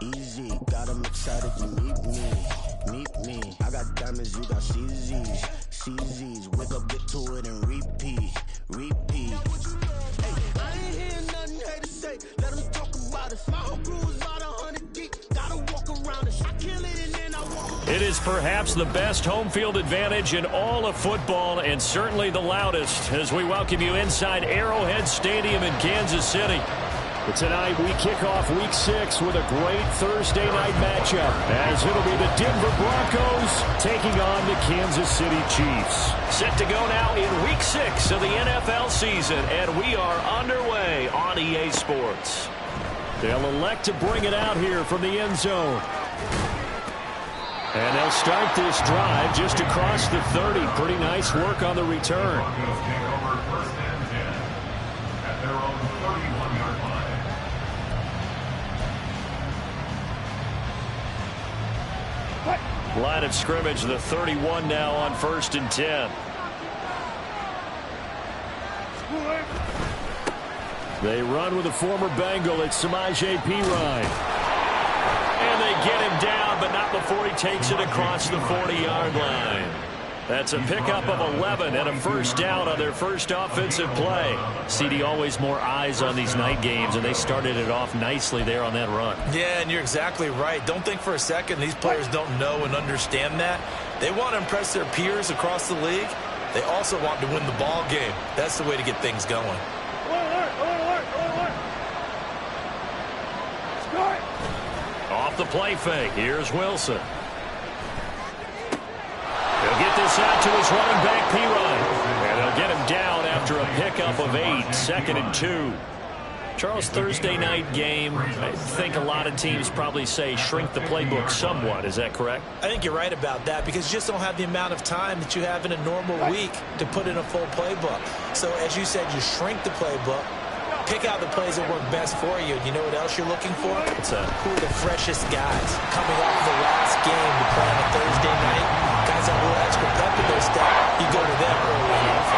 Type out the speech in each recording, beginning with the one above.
Easy, got them excited to meet me. I got diamonds, you got CZs, wake up, get to it and repeat. Hey, I ain't hear nothing hate to say, let them talk about us. My whole crew is about 100 deep, gotta walk around us. I kill it and then I walk. It is perhaps the best home field advantage in all of football, and certainly the loudest, as we welcome you inside Arrowhead Stadium in Kansas City. But tonight we kick off Week 6 with a great Thursday night matchup, as it'll be the Denver Broncos taking on the Kansas City Chiefs. Set to go now in Week 6 of the NFL season, and we are underway on EA Sports. They'll elect to bring it out here from the end zone. And they'll start this drive just across the 30. Pretty nice work on the return. Line of scrimmage, the 31 now on 1st and 10. They run with a former Bengal. It's Samaje Perine. And they get him down, but not before he takes it across the 40-yard line. That's a pickup of 11 and a first down on their first offensive play. CD, always more eyes on these night games, and they started it off nicely there on that run. Yeah, and you're exactly right. Don't think for a second these players don't know and understand that. They want to impress their peers across the league. They also want to win the ball game. That's the way to get things going. Off the play fake, here's Wilson. He'll get this out to his running back, Perine. And they'll get him down after a pickup of 8, 2nd and 2. Charles, Thursday night game, I think a lot of teams probably say shrink the playbook somewhat. Is that correct? I think you're right about that, because you just don't have the amount of time that you have in a normal week to put in a full playbook. So as you said, you shrink the playbook, pick out the plays that work best for you. And you know what else you're looking for? Who are the freshest guys coming off the last game to play on a Thursday night? Guys have a little extra pep in their step. You go to them early enough.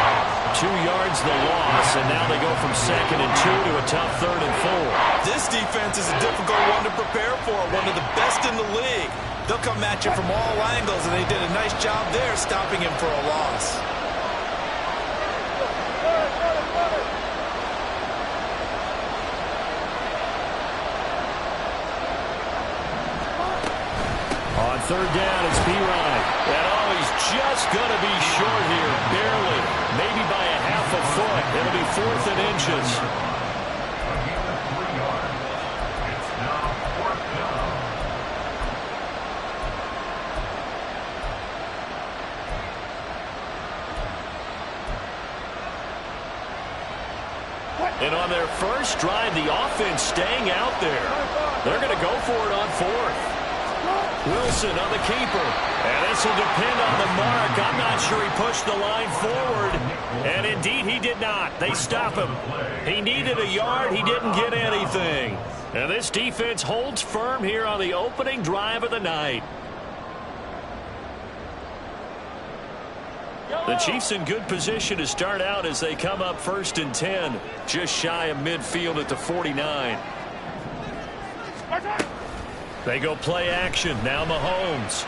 2 yards the loss, and now they go from 2nd and 2 to a tough 3rd and 4. This defense is a difficult one to prepare for, one of the best in the league. They'll come at you from all angles, and they did a nice job there stopping him for a loss. On 3rd down, it's Perine. And he's just going to be short here, barely. Maybe by a half a foot. It'll be 4th and inches. And on their first drive, the offense staying out there. They're going to go for it on 4th. Wilson on the keeper. And this will depend on the mark. I'm not sure he pushed the line forward. And indeed, he did not. They stop him. He needed a yard. He didn't get anything. And this defense holds firm here on the opening drive of the night. The Chiefs in good position to start out as they come up 1st and 10. Just shy of midfield at the 49. They go play action. Now Mahomes.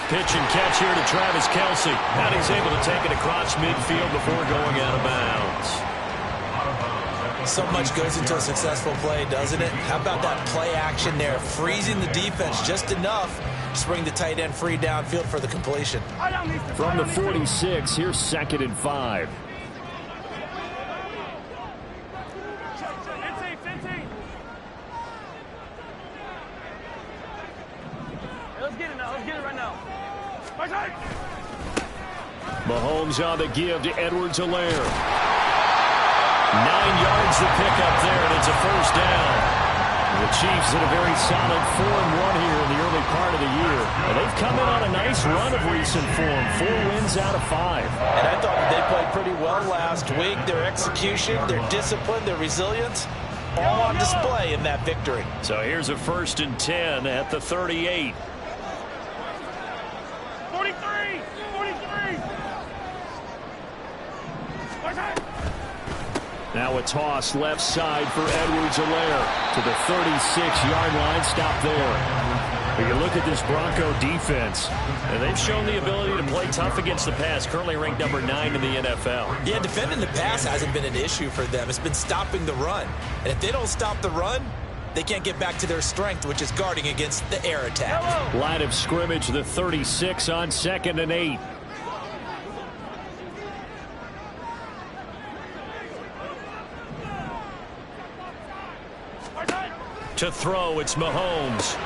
Pitch and catch here to Travis Kelce. And he's able to take it across midfield before going out of bounds. So much goes into a successful play, doesn't it? How about that play action there? Freezing the defense just enough to bring the tight end free downfield for the completion. From the 46, here's 2nd and 5. Mahomes on the give to Edwards-Helaire. 9 yards to pick up there, and it's a first down. The Chiefs in a very solid 4-1 here in the early part of the year. And they've come in on a nice run of recent form. 4 wins out of 5. And I thought they played pretty well last week. Their execution, their discipline, their resilience, all on display in that victory. So here's a 1st and 10 at the 38. 43! Now a toss left side for Edwards-Helaire to the 36-yard line. Stop there. When you look at this Bronco defense, and they've shown the ability to play tough against the pass, currently ranked number 9 in the NFL. Yeah, defending the pass hasn't been an issue for them. It's been stopping the run. And if they don't stop the run, they can't get back to their strength, which is guarding against the air attack. Line of scrimmage, the 36 on 2nd and 8. To throw, it's Mahomes.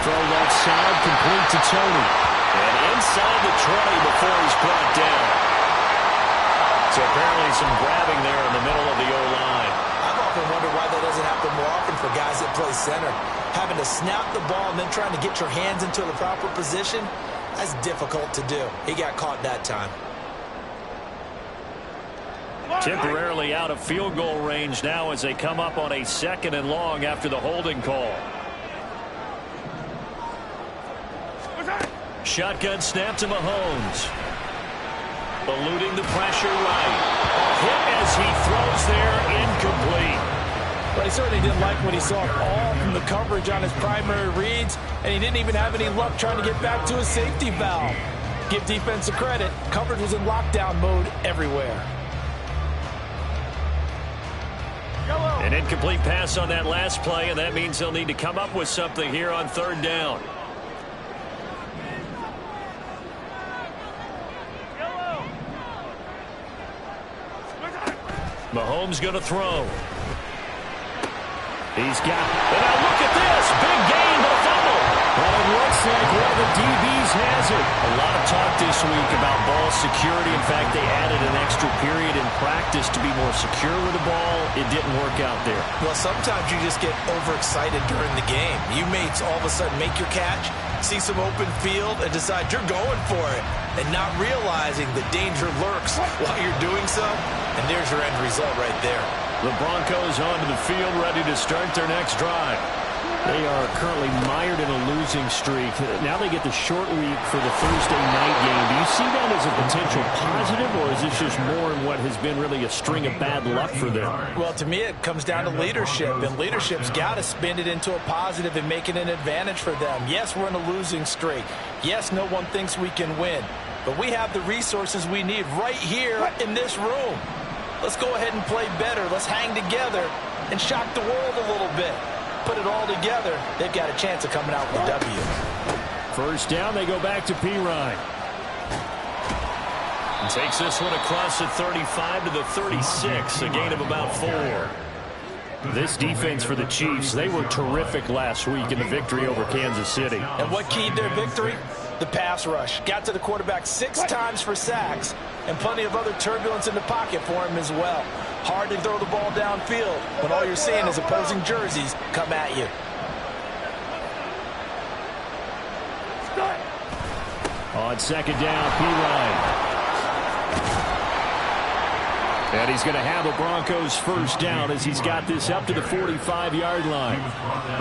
Throw left side, complete to Tony. And inside the 20 before he's brought down. So apparently some grabbing there in the middle of the O-line. I've often wondered why that doesn't happen more often for guys that play center. Having to snap the ball and then trying to get your hands into the proper position, that's difficult to do. He got caught that time. Temporarily out of field goal range now as they come up on a 2nd and long after the holding call. Shotgun snap to Mahomes. Eluding the pressure right. A hit as he throws there, incomplete. But he certainly didn't like what he saw all from the coverage on his primary reads, and he didn't even have any luck trying to get back to his safety valve. Give defense a credit. Coverage was in lockdown mode everywhere. An incomplete pass on that last play, and that means they'll need to come up with something here on 3rd down. Mahomes going to throw. He's got, and now look at this, big gain, but a fumble. Well, it looks like one of the DBs has it. A lot of talk this week about ball security. In fact, they added an extra period in practice to be more secure with the ball. It didn't work out there. Well, sometimes you just get overexcited during the game. You may all of a sudden make your catch, see some open field, and decide you're going for it, and not realizing the danger lurks while you're doing so. And there's your end result right there. The Broncos onto the field, ready to start their next drive. They are currently mired in a losing streak. Now they get the short week for the Thursday night game. Do you see that as a potential positive, or is this just more in what has been really a string of bad luck for them? Well, to me, it comes down to leadership, and leadership's got to spin it into a positive and make it an advantage for them. Yes, we're in a losing streak. Yes, no one thinks we can win, but we have the resources we need right here in this room. Let's go ahead and play better. Let's hang together and shock the world a little bit. Put it all together, they've got a chance of coming out with a W. 1st down, they go back to Pirine. And takes this one across the 35 to the 36, a gain of about 4. This defense for the Chiefs, they were terrific last week in the victory over Kansas City. And what keyed their victory? The pass rush. Got to the quarterback 6 times for sacks, and plenty of other turbulence in the pocket for him as well. Hard to throw the ball downfield when all you're seeing is opposing jerseys come at you. On 2nd down, Pirine. And he's going to have a Broncos 1st down as he's got this up to the 45-yard line.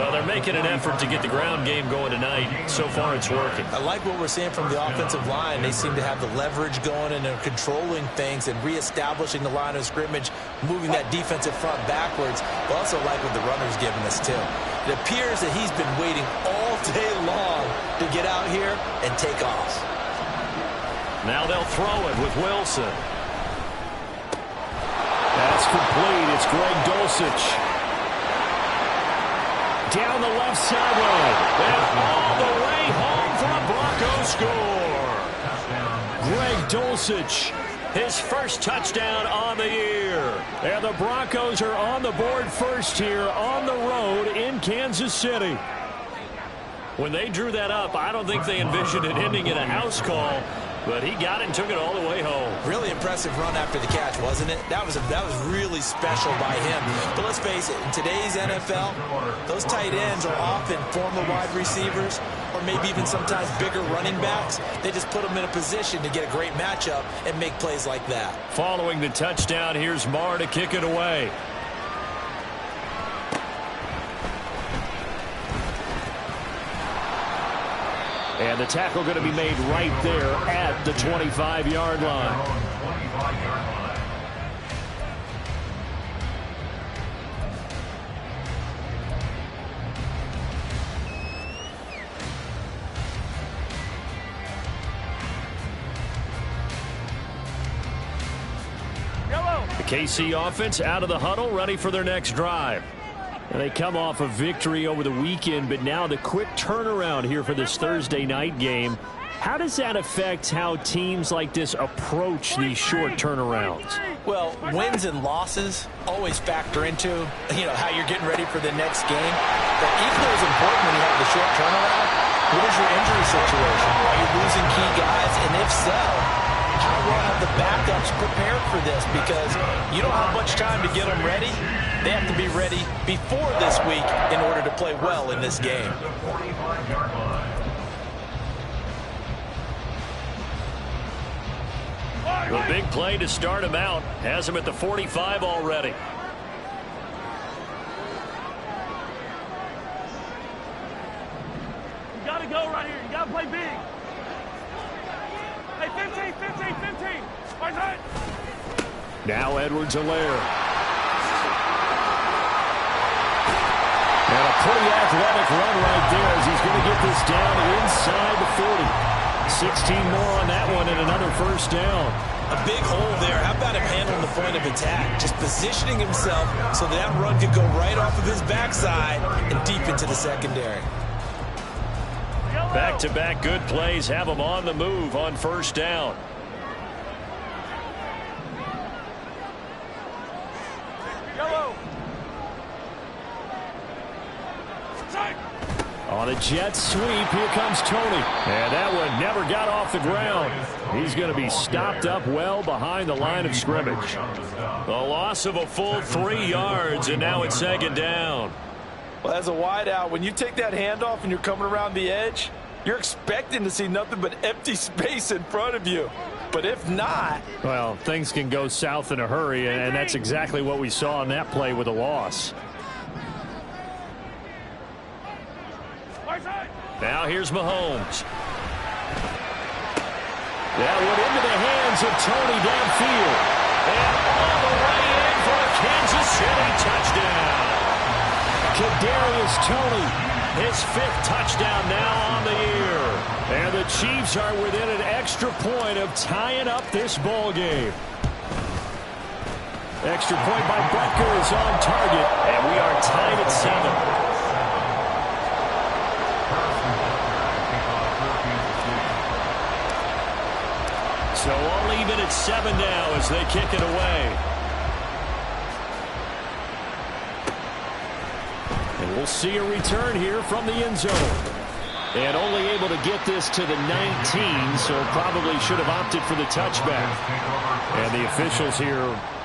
Well, they're making an effort to get the ground game going tonight. So far, it's working. I like what we're seeing from the offensive line. They seem to have the leverage going, and they're controlling things and reestablishing the line of scrimmage, moving that defensive front backwards. I also like what the runner's giving us, too. It appears that he's been waiting all day long to get out here and take off. Now they'll throw it with Wilson. That's complete. It's Greg Dulcich. Down the left sideline. And all the way home for a Broncos score. Greg Dulcich, his first touchdown on the year. And the Broncos are on the board first here on the road in Kansas City. When they drew that up, I don't think they envisioned it ending in a house call. But he got it and took it all the way home. Really impressive run after the catch, wasn't it? That was really special by him. But let's face it, in today's NFL, those tight ends are often former wide receivers or maybe even sometimes bigger running backs. They just put them in a position to get a great matchup and make plays like that. Following the touchdown, here's Marr to kick it away. And the tackle going to be made right there at the 25-yard line. KC offense out of the huddle, ready for their next drive. And they come off a victory over the weekend, but now the quick turnaround here for this Thursday night game. How does that affect how teams like this approach these short turnarounds? Well, wins and losses always factor into, how you're getting ready for the next game. But equally as important when you have the short turnaround, what is your injury situation? Are you losing key guys? And if so, how well have the backups prepared for this? Because you don't have much time to get them ready. They have to be ready before this week in order to play well in this game. A big play to start him out. Has him at the 45 already. You got to go right here. You got to play big. Hey, 15. Right side. Now Edwards-Helaire. And a pretty athletic run right there as he's going to get this down inside the 40. 16 more on that one and another first down. A big hole there. How about him handling the point of attack? Just positioning himself so that run could go right off of his backside and deep into the secondary. Back-to-back good plays have him on the move on first down. On a jet sweep, here comes Tony. And that one never got off the ground. He's going to be stopped up well behind the line of scrimmage. A loss of a full 3 yards, and now it's second down. Well, as a wideout, when you take that handoff and you're coming around the edge, you're expecting to see nothing but empty space in front of you. But if not... Well, things can go south in a hurry, and that's exactly what we saw on that play with a loss. Now here's Mahomes. That one into the hands of Tony downfield. And all the way in for a Kansas City touchdown. Kadarius Toney, his 5th touchdown now on the year. And the Chiefs are within an extra point of tying up this ball game. Extra point by Butker is on target, and we are tied at 7. So all even at 7 now as they kick it away. And we'll see a return here from the end zone. And only able to get this to the 19, so probably should have opted for the touchback. And the officials here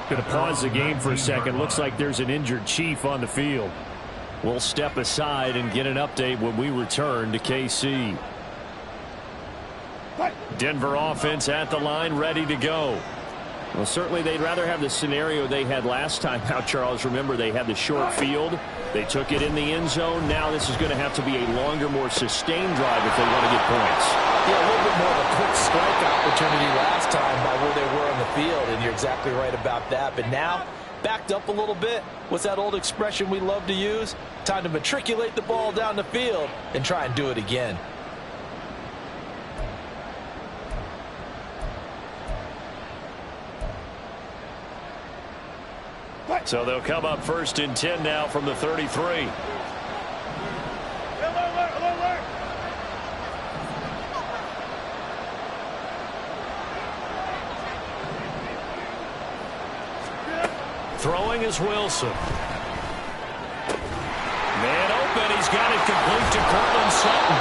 going to pause the game for a second. Looks like there's an injured Chief on the field. We'll step aside and get an update when we return to KC. Denver offense at the line, ready to go. Well, certainly they'd rather have the scenario they had last time out, Charles. Remember, they had the short field. They took it in the end zone. Now this is going to have to be a longer, more sustained drive if they want to get points. Yeah, a little bit more of a quick strike opportunity last time by where they were on the field, and you're exactly right about that. But now, backed up a little bit. What's that old expression we love to use? Time to matriculate the ball down the field and try and do it again. So they'll come up 1st and 10 now from the 33. Throwing is Wilson. Man open. He's got it complete to Cortland Sutton.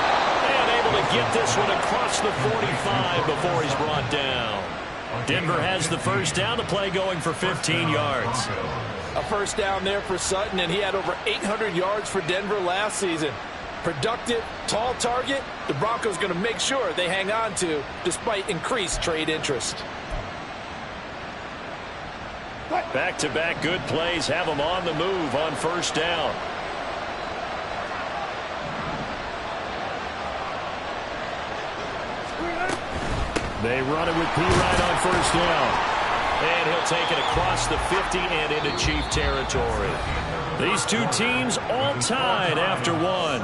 And able to get this one across the 45 before he's brought down. Denver has the first down. The play going for 15 yards. A first down there for Sutton, and he had over 800 yards for Denver last season. Productive, tall target, the Broncos going to make sure they hang on to despite increased trade interest. Back-to-back good plays have them on the move on first down. They run it with P-Ryan on first down. And he'll take it across the 50 and into Chief territory. These two teams all tied after one.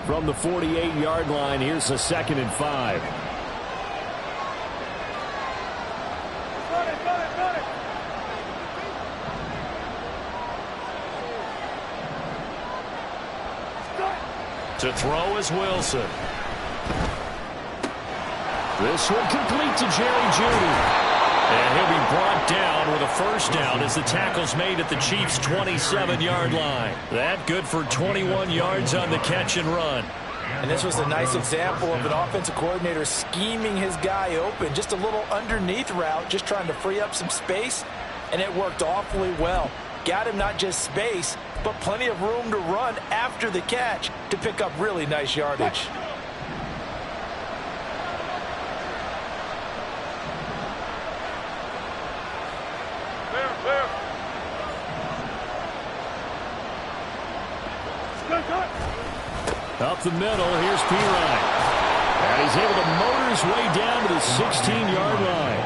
From the 48-yard line, here's a 2nd and 5. To throw is Wilson. This one complete to Jerry Jeudy. And he'll be brought down with a first down as the tackle's made at the Chiefs' 27-yard line. That good for 21 yards on the catch and run. And this was a nice example of an offensive coordinator scheming his guy open. Just a little underneath route, just trying to free up some space, and it worked awfully well. Got him not just space, but plenty of room to run after the catch to pick up really nice yardage. Up the middle, here's Pirine. And he's able to motor his way down to the 16-yard line.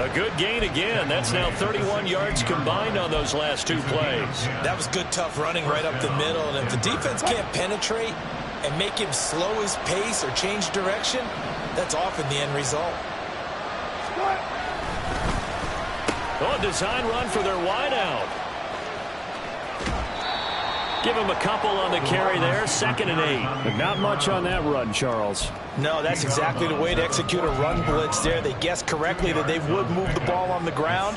A good gain again. That's now 31 yards combined on those last 2 plays. That was good, tough running right up the middle. And if the defense can't penetrate and make him slow his pace or change direction, that's often the end result. Oh, a design run for their wideout. Give him a couple on the carry there. 2nd and 8. But not much on that run, Charles. No, that's exactly the way to execute a run blitz there. They guessed correctly that they would move the ball on the ground,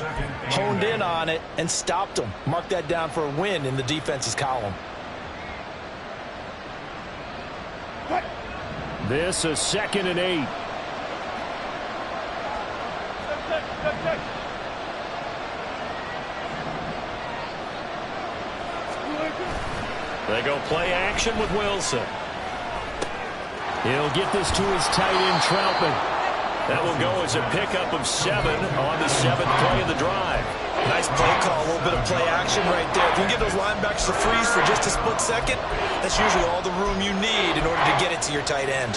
honed in on it, and stopped them. Mark that down for a win in the defense's column. This is 2nd and 8. They go play action with Wilson. He'll get this to his tight end, Troutman. That will go as a pickup of 7 on the 7th play of the drive. Nice play call, a little bit of play action right there. If you can get those linebackers to freeze for just a split second, that's usually all the room you need in order to get it to your tight end.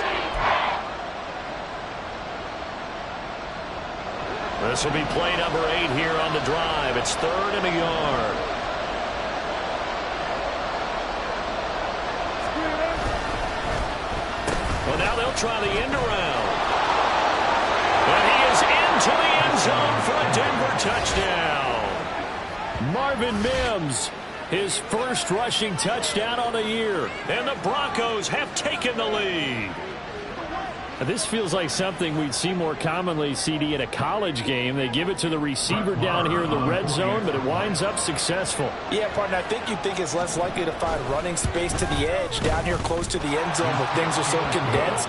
This will be play number 8 here on the drive. It's 3rd and a yard. Well, now they'll try the end around. And he is into the end zone for a Denver touchdown. Marvin Mims, his first rushing touchdown on the year. And the Broncos have taken the lead. This feels like something we'd see more commonly, CD, in a college game. They give it to the receiver down here in the red zone, but it winds up successful. Yeah, partner, I think you'd think it's less likely to find running space to the edge down here close to the end zone where things are so condensed.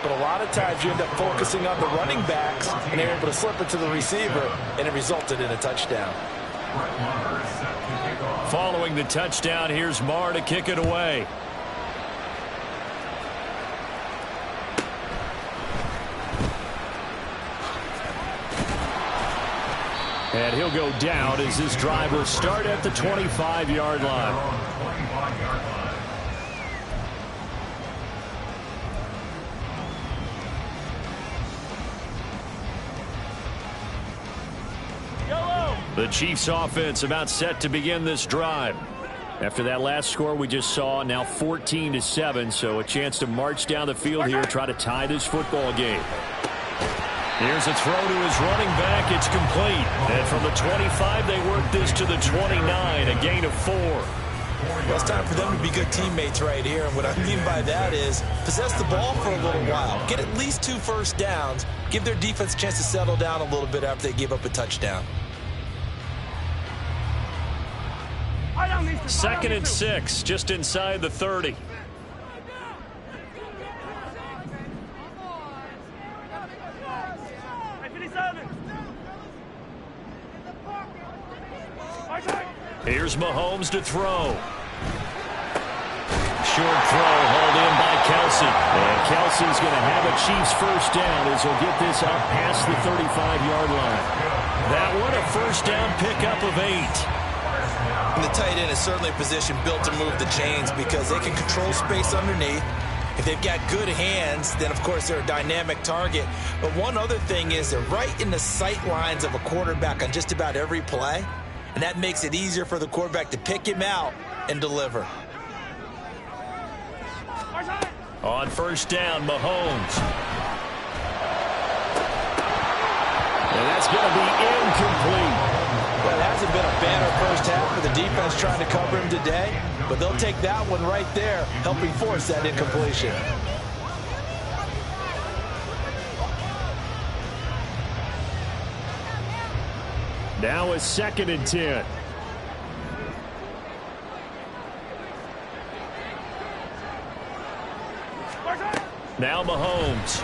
But a lot of times you end up focusing on the running backs, and they're able to slip it to the receiver, and it resulted in a touchdown. Following the touchdown, here's Marr to kick it away. And he'll go down as this drive will start at the 25-yard line. The Chiefs offense about set to begin this drive. After that last score we just saw, now 14-7, so a chance to march down the field here, try to tie this football game. Here's a throw to his running back. It's complete. And from the 25, they work this to the 29, a gain of 4. Well, it's time for them to be good teammates right here. And what I mean by that is possess the ball for a little while. Get at least 2 first downs. Give their defense a chance to settle down a little bit after they give up a touchdown. 2nd and 6, just inside the 30. Here's Mahomes to throw. Short throw hauled in by Kelsey. And Kelsey's going to have a Chiefs first down as he'll get this out past the 35-yard line. That one a first down pickup of 8. And the tight end is certainly a position built to move the chains because they can control space underneath. If they've got good hands, then of course they're a dynamic target. But one other thing is they're right in the sight lines of a quarterback on just about every play. And that makes it easier for the quarterback to pick him out and deliver. On first down, Mahomes. And that's going to be incomplete. Well, it hasn't been a banner first half for the defense trying to cover him today, but they'll take that one right there, helping force that incompletion. Now a 2nd and 10. Now Mahomes.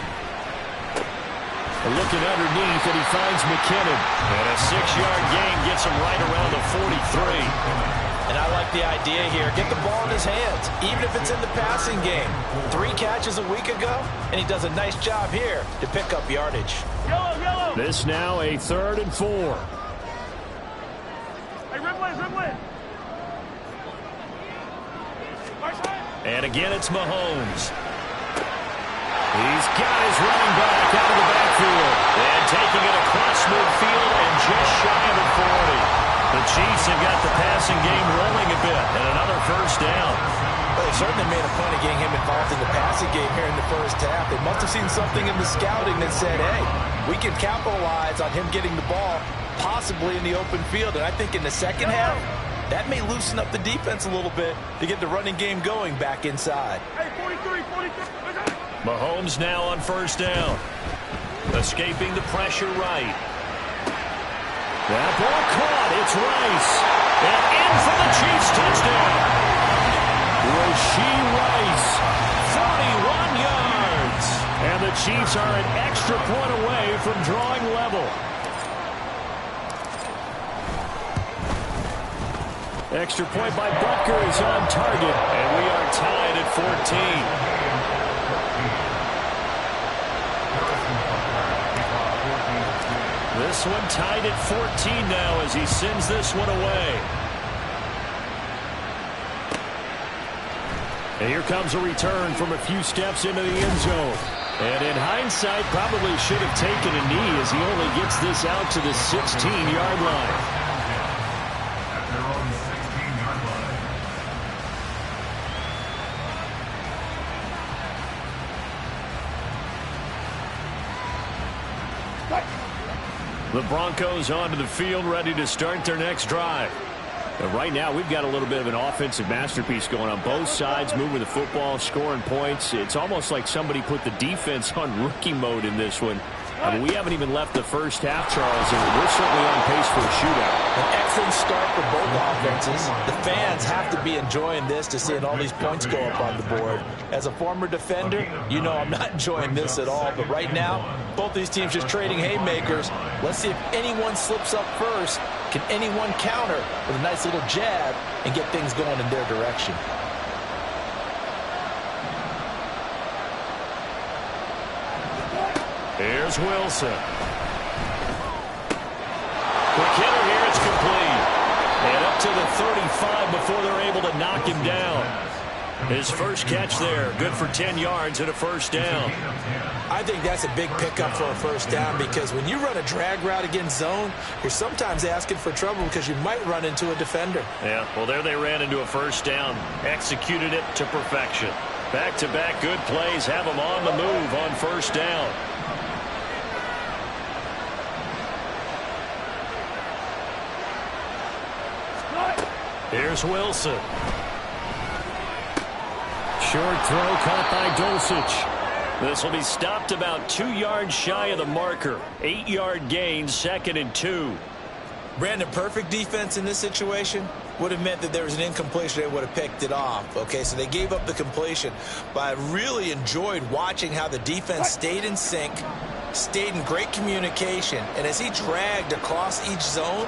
Looking underneath, and he finds McKinnon. And a 6-yard gain gets him right around the 43. And I like the idea here. Get the ball in his hands, even if it's in the passing game. 3 catches a week ago, and he does a nice job here to pick up yardage. Yellow, yellow. This now a 3rd and 4. Hey, Ripley, Ripley. And again, it's Mahomes. He's got his running back out of the backfield. And taking it across midfield and just shy of the 40. The Chiefs have got the passing game rolling a bit. And another first down. Well, they certainly made a point of getting him involved in the passing game here in the first half. They must have seen something in the scouting that said, hey, we can capitalize on him getting the ball possibly in the open field. And I think in the second half, that may loosen up the defense a little bit to get the running game going back inside. Hey, 43, 43. Mahomes now on first down. Escaping the pressure right. That ball caught. It's Rice. And in for the Chiefs touchdown. Rashee Rice, 41 yards. And the Chiefs are an extra point away from drawing level. Extra point by Butker is on target. And we are tied at 14. This one tied at 14 now as he sends this one away. And here comes a return from a few steps into the end zone. And in hindsight, probably should have taken a knee as he only gets this out to the 16-yard line. The Broncos onto the field, ready to start their next drive. And right now, we've got a little bit of an offensive masterpiece going on both sides, moving the football, scoring points. It's almost like somebody put the defense on rookie mode in this one. I mean, we haven't even left the first half, Charles, and we're certainly on pace for a shootout. An excellent start for both offenses. The fans have to be enjoying this to seeing all these points go up on the board. As a former defender, you know I'm not enjoying this at all. But right now, both these teams just trading haymakers. Let's see if anyone slips up first. Can anyone counter with a nice little jab and get things going in their direction? Here's Wilson. Quick hitter here, it's complete. And up to the 35 before they're able to knock him down. His first catch there, good for 10 yards and a first down. I think that's a big pickup for a first down because when you run a drag route against zone, you're sometimes asking for trouble because you might run into a defender. Yeah, well, there they ran into a first down, executed it to perfection. Back-to-back good plays have them on the move on first down. Here's Wilson. Short throw caught by Dulcich. This will be stopped about 2 yards shy of the marker. 8-yard gain, 2nd and 2. Brandon, perfect defense in this situation would have meant that there was an incompletion. They would have picked it off. Okay, so they gave up the completion. But I really enjoyed watching how the defense stayed in sync, stayed in great communication. And as he dragged across each zone,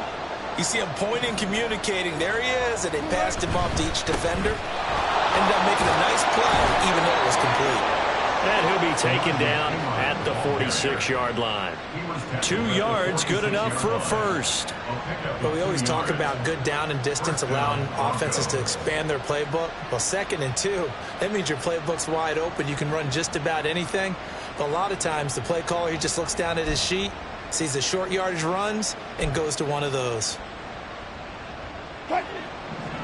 you see him pointing, communicating. There he is, and they passed him off to each defender. Ended up making a nice play, even though it was complete. And he'll be taken down at the 46-yard line. 2 yards, good enough for a first. But we always talk about good down and distance, allowing offenses to expand their playbook. Well, 2nd and 2, that means your playbook's wide open. You can run just about anything. But a lot of times, the play caller, he just looks down at his sheet, sees the short yardage runs, and goes to one of those.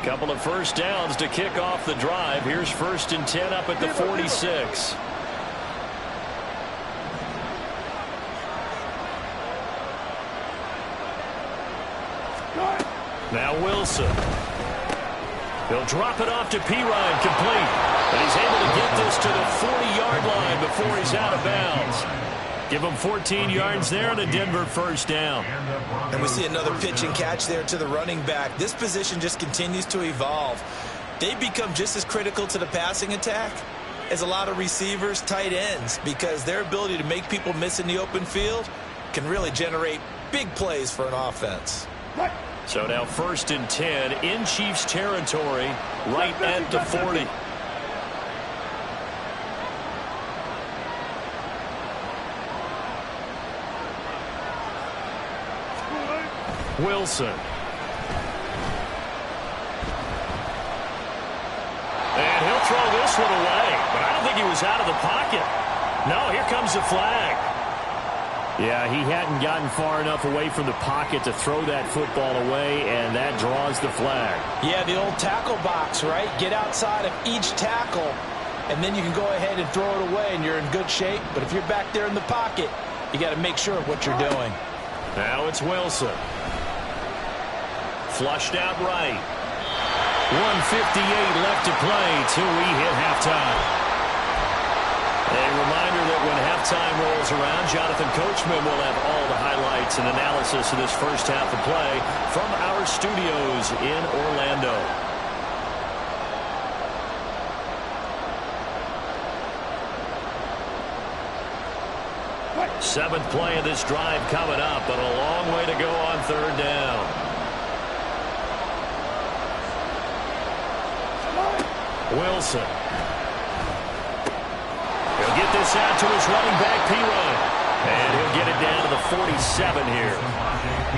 Couple of first downs to kick off the drive. Here's 1st and 10 up at the 46. Now Wilson. He'll drop it off to Pirine, complete. And he's able to get this to the 40-yard line before he's out of bounds. Give him 14 yards there and a Denver first down. And we see another pitch and catch there to the running back. This position just continues to evolve. They become just as critical to the passing attack as a lot of receivers, tight ends, because their ability to make people miss in the open field can really generate big plays for an offense. So now 1st and 10 in Chiefs territory, right at the 40. Wilson. And he'll throw this one away, but I don't think he was out of the pocket. No, here comes the flag. Yeah, he hadn't gotten far enough away from the pocket to throw that football away, and that draws the flag. Yeah, the old tackle box, right? Get outside of each tackle, and then you can go ahead and throw it away, and you're in good shape. But if you're back there in the pocket, you got to make sure of what you're doing. Now it's Wilson. Flushed out right. 1:58 left to play till we hit halftime. A reminder that when halftime rolls around, Jonathan Coachman will have all the highlights and analysis of this first half of play from our studios in Orlando. Seventh play of this drive coming up, but a long way to go on 3rd down. Wilson. He'll get this out to his running back, Pirine. And he'll get it down to the 47 here.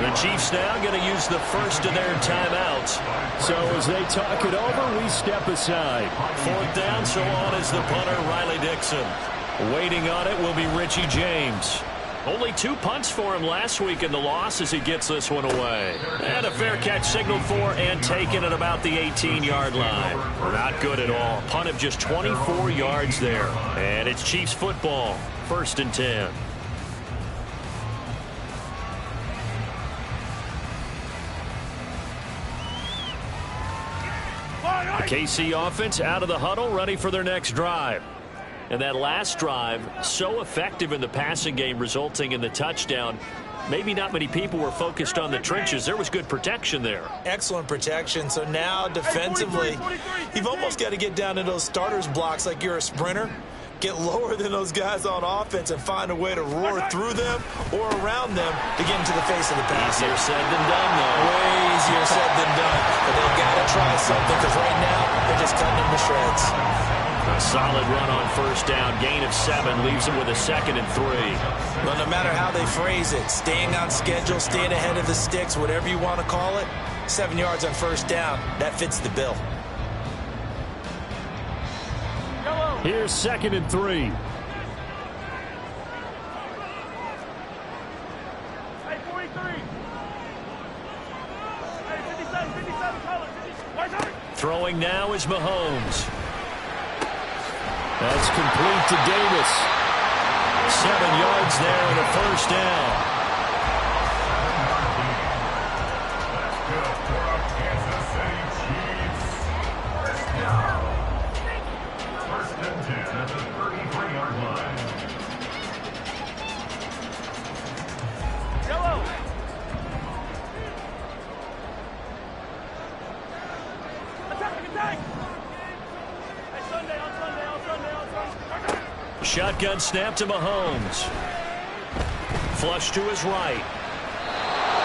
The Chiefs now going to use the first of their timeouts. So as they talk it over, we step aside. 4th down, so on is the punter, Riley Dixon. Waiting on it will be Richie James. Only 2 punts for him last week in the loss as he gets this one away. And a fair catch signaled for and taken at about the 18-yard line. Not good at all. Punt of just 24 yards there. And it's Chiefs football. 1st and 10. The KC offense out of the huddle, ready for their next drive. And that last drive, so effective in the passing game, resulting in the touchdown. Maybe not many people were focused on the trenches. There was good protection there. Excellent protection. So now defensively, you've almost got to get down to those starters blocks like you're a sprinter. Get lower than those guys on offense and find a way to roar through them or around them to get into the face of the pass. Easier said than done, though. Way easier said than done. But they've got to try something because right now they're just cutting them to shreds. A solid run on 1st down. Gain of 7 leaves them with a 2nd and 3. Well, no matter how they phrase it, staying on schedule, staying ahead of the sticks, whatever you want to call it, 7 yards on 1st down, that fits the bill. Here's 2nd and 3. Hey, 43. Hey, 57 colors. Throwing now is Mahomes. That's complete to Davis. 7 yards there and a 1st down. Shotgun snap to Mahomes. Flush to his right.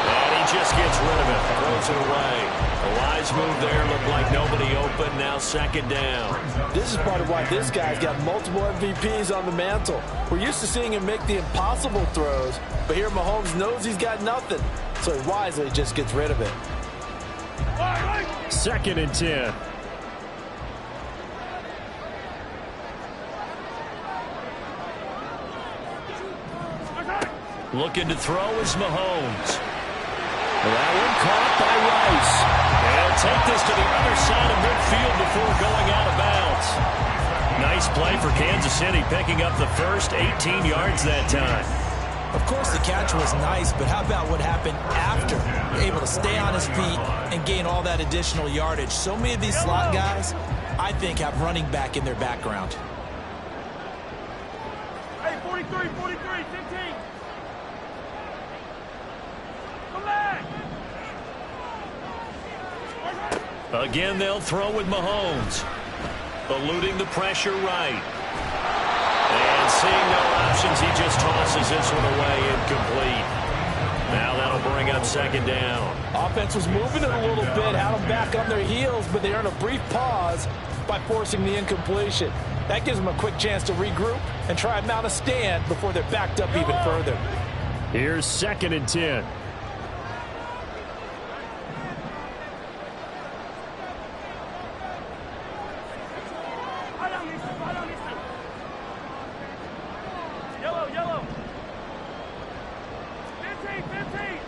And he just gets rid of it. Throws it away. A wise move there. Looked like nobody open. Now 2nd down. This is part of why this guy's got multiple MVPs on the mantle. We're used to seeing him make the impossible throws, but here Mahomes knows he's got nothing, so he wisely just gets rid of it. 2nd and 10. Looking to throw is Mahomes. That one caught by Rice. And take this to the other side of midfield before going out of bounds. Nice play for Kansas City, picking up the first 18 yards that time. Of course, the catch was nice, but how about what happened after? Able to stay on his feet and gain all that additional yardage. So many of these slot guys, I think, have running back in their background. Hey, 43, 15. Come back. Again, they'll throw with Mahomes. Eluding the pressure right. And seeing no options, he just tosses this one away, incomplete. Now that'll bring up second down. Offense was moving it a little bit, had them back on their heels, but they earned a brief pause by forcing the incompletion. That gives them a quick chance to regroup and try and mount a stand before they're backed up even further. Here's 2nd and 10. Yellow. 15.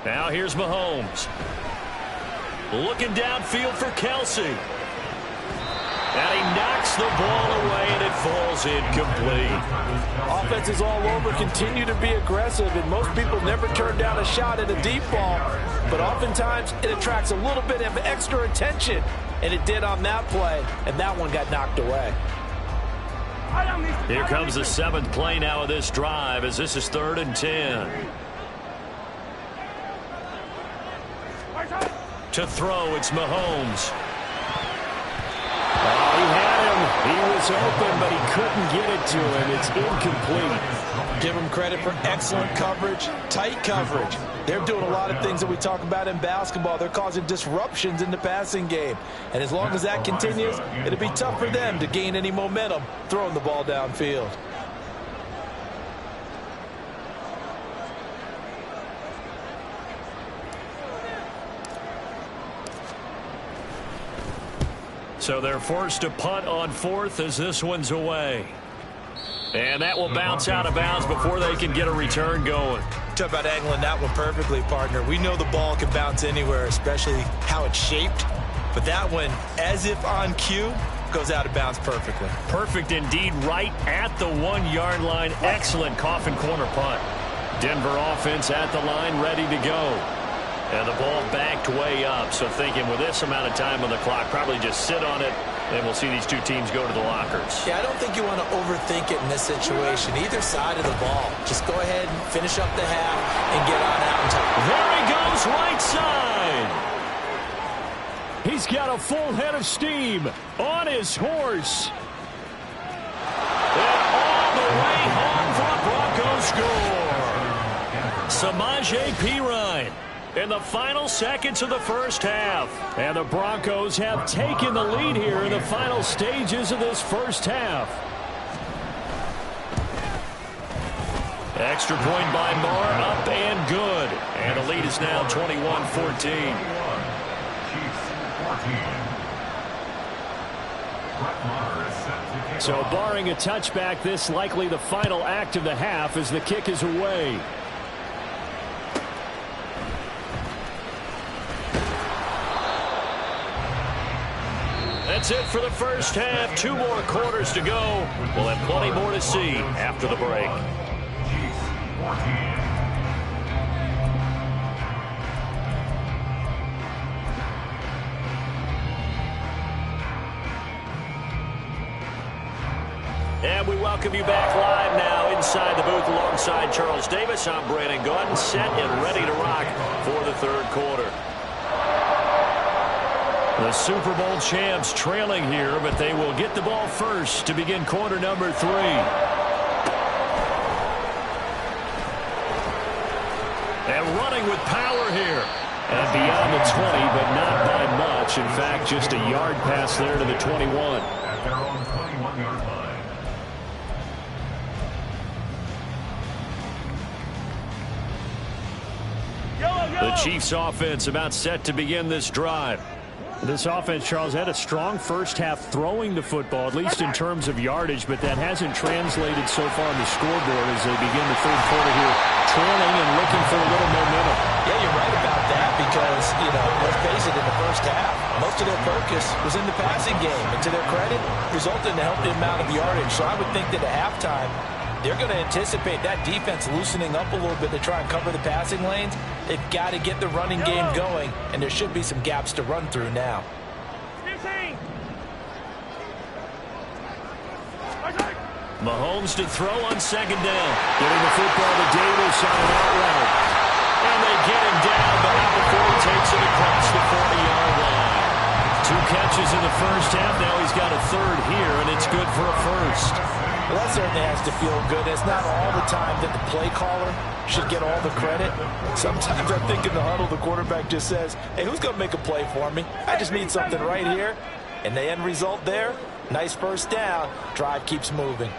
Now here's Mahomes. Looking downfield for Kelsey. And he knocks the ball away, and it falls incomplete. Offense is all over, continue to be aggressive, and most people never turn down a shot at a deep ball, but oftentimes it attracts a little bit of extra attention, and it did on that play, and that one got knocked away. Here comes the 7th play now of this drive, as this is 3rd and 10. To throw, it's Mahomes. Oh, he had him. He was open, but he couldn't get it to him. It's incomplete. Give them credit for excellent coverage, tight coverage. They're doing a lot of things that we talk about in basketball. They're causing disruptions in the passing game. And as long as that continues, it'll be tough for them to gain any momentum throwing the ball downfield. So they're forced to punt on 4th as this one's away. And that will bounce out of bounds before they can get a return going. Talk about angling that one perfectly, partner. We know the ball can bounce anywhere, especially how it's shaped. But that one, as if on cue, goes out of bounds perfectly. Perfect indeed, right at the 1-yard line. Excellent coffin corner punt. Denver offense at the line, ready to go. And the ball backed way up, so thinking with this amount of time on the clock, probably just sit on it, and we'll see these two teams go to the lockers. Yeah, I don't think you want to overthink it in this situation. Either side of the ball. Just go ahead and finish up the half and get on out and top. There he goes, right side. He's got a full head of steam on his horse. And all the way home for a Broncos score. Samaje Perine in the final seconds of the first half. And the Broncos have taken the lead here in the final stages of this first half. Extra point by Moore, up and good. And the lead is now 21-14. So barring a touchback, this likely the final act of the half as the kick is away. That's it for the first half. 2 more quarters to go. We'll have plenty more to see after the break. And we welcome you back live now inside the booth alongside Charles Davis. I'm Brandon Gordon, set and ready to rock for the 3rd quarter. The Super Bowl champs trailing here, but they will get the ball first to begin quarter number 3. And running with power here. And beyond the 20, but not by much. In fact, just a yard pass there to the 21. At their own 21-yard line. The Chiefs offense about set to begin this drive. This offense, Charles, had a strong first half throwing the football, at least in terms of yardage, but that hasn't translated so far on the scoreboard as they begin the third quarter here, trailing and looking for a little momentum. Yeah, you're right about that because, let's face it, in the first half, most of their focus was in the passing game. And to their credit, resulted in a healthy amount of yardage. So I would think that at halftime, they're going to anticipate that defense loosening up a little bit to try and cover the passing lanes. They've got to get the running game going, and there should be some gaps to run through now. 15. Mahomes to throw on second down. Getting the football to Davis on an out route. And they get him down, but not before he takes it across the 40-yard line. 2 catches in the first half. Now he's got a third here, and it's good for a first. Well, that certainly has to feel good. It's not all the time that the play caller should get all the credit. Sometimes I think in the huddle, the quarterback just says, hey, who's going to make a play for me? I just need something right here. And the end result there, nice first down. Drive keeps moving.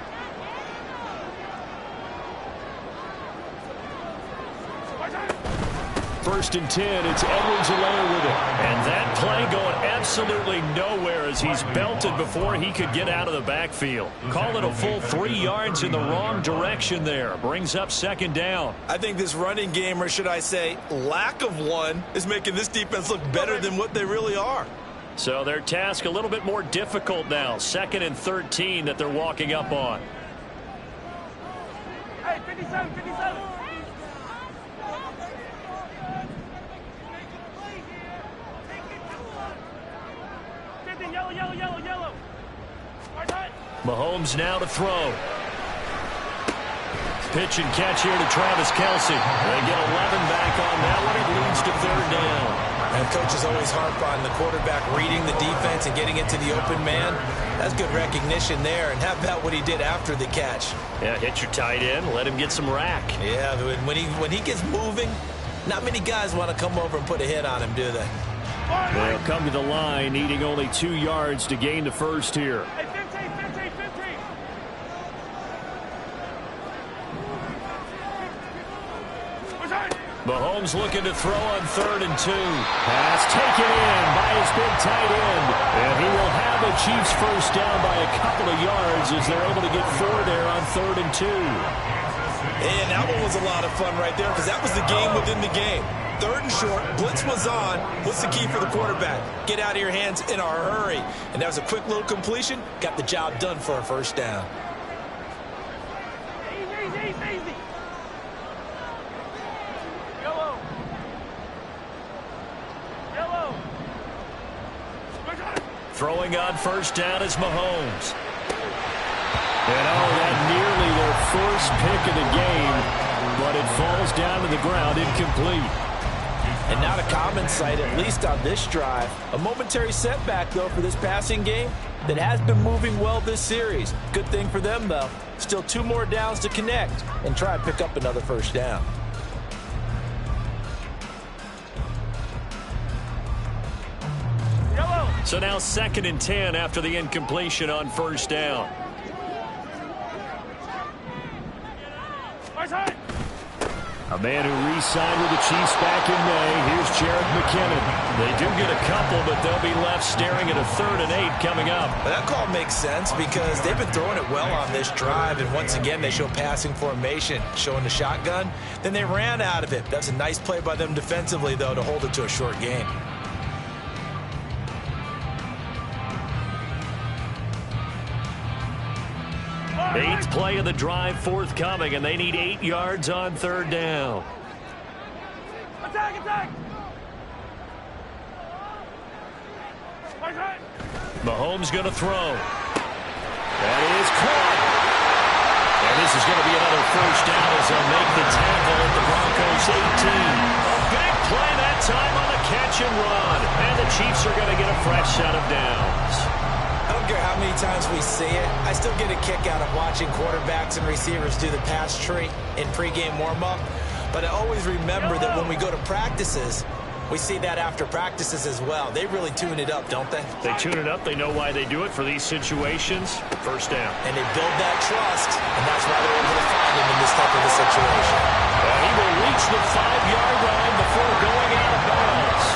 First and 10, it's Edwards-Helaire with it. And that play going absolutely nowhere as he's belted before he could get out of the backfield. Call it a full 3 yards in the wrong direction there. Brings up second down. I think this running game, or should I say lack of one, is making this defense look better than what they really are. So their task a little bit more difficult now. 2nd and 13 that they're walking up on. Hey, 57, 57. Yellow. Mahomes now to throw. Pitch and catch here to Travis Kelce. They get 11 back on that one. It leads to third down. And coaches always harp on the quarterback reading the defense and getting it to the open man. That's good recognition there. And how about what he did after the catch? Yeah, hit your tight end. Let him get some rack. Yeah, when he gets moving, not many guys want to come over and put a hit on him, do they? They'll come to the line, needing only 2 yards to gain the first here. Hey, 15. Mahomes looking to throw on 3rd and 2. Pass taken in by his big tight end. And he will have the Chiefs first down by a couple of yards as they're able to get 4 there on 3rd and 2. And that one was a lot of fun right there because that was the game within the game. 3rd and short, blitz was on. What's the key for the quarterback? Get out of your hands in a hurry. And that was a quick little completion. Got the job done for a first down. Easy. Yellow. Throwing on first down is Mahomes. And that nearly their first pick of the game, but it falls down to the ground incomplete. And not a common sight, at least on this drive. A momentary setback, though, for this passing game that has been moving well this series. Good thing for them, though. Still 2 more downs to connect and try and pick up another first down. So now 2nd and 10 after the incompletion on first down. A man who re-signed with the Chiefs back in May. Here's Jared McKinnon. They do get a couple, but they'll be left staring at a 3rd and 8 coming up. Well, that call makes sense because they've been throwing it well on this drive, and once again they show passing formation, showing the shotgun. Then they ran out of it. That's a nice play by them defensively, though, to hold it to a short gain. Eighth play of the drive forthcoming, and they need 8 yards on 3rd down. Attack! Mahomes going to throw. That is caught. And this is going to be another first down as they'll make the tackle at the Broncos 18. A big play that time on the catch and run. And the Chiefs are going to get a fresh set of downs. I don't care how many times we see it. I still get a kick out of watching quarterbacks and receivers do the pass tree in pregame warm-up. But I always remember that when we go to practices, we see that after practices as well. They really tune it up, don't they? They tune it up. They know why they do it for these situations. First down. And they build that trust, and that's why they're able to find him in this type of a situation. He will reach the 5-yard line before going out of bounds.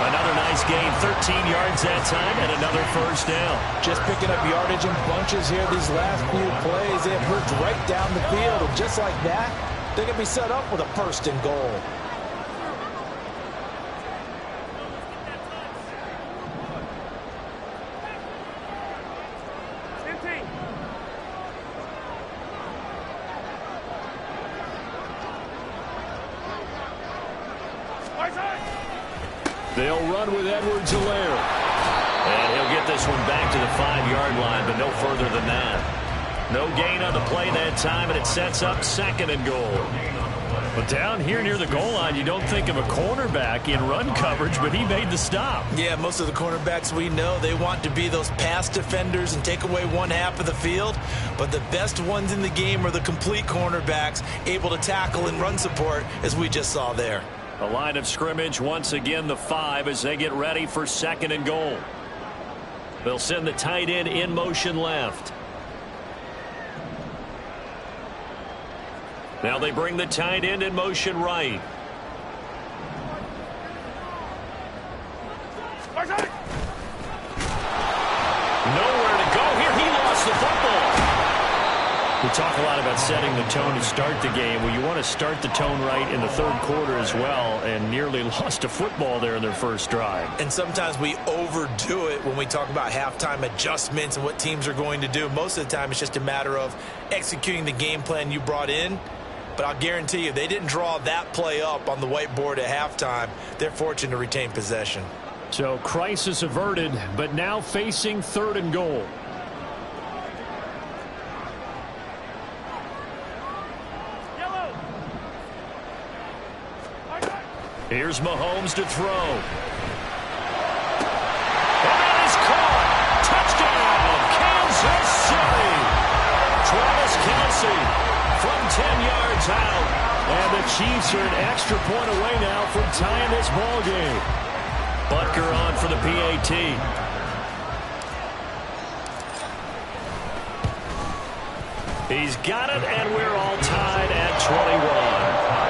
Another nice Broncos gain 13 yards that time and another first down. Just picking up yardage in bunches here these last few plays. They have moved right down the field, and just like that, they can be set up with a first and goal. They'll run with Edwards-Helaire. And he'll get this one back to the 5-yard line, but no further than that. No gain on the play that time, and it sets up second and goal. But down here near the goal line, you don't think of a cornerback in run coverage, but he made the stop. Yeah, most of the cornerbacks we know, they want to be those pass defenders and take away one half of the field. But the best ones in the game are the complete cornerbacks, able to tackle and run support, as we just saw there. The line of scrimmage, once again, the 5 as they get ready for second and goal. They'll send the tight end in motion left. Now they bring the tight end in motion right. Nowhere to go here. He lost the football. We talk a lot about setting the tone to start the game. Well, you want to start the tone right in the third quarter as well, and nearly lost a football there in their first drive. And sometimes we overdo it when we talk about halftime adjustments and what teams are going to do. Most of the time, it's just a matter of executing the game plan you brought in. But I'll guarantee you, they didn't draw that play up on the whiteboard at halftime. They're fortunate to retain possession. So crisis averted, but now facing third and goal. Here's Mahomes to throw. And that is caught. Touchdown, Kansas City. Travis Kelce from 10 yards out. And the Chiefs are an extra point away now from tying this ball game. Butker on for the PAT. He's got it, and we're all tied at 21.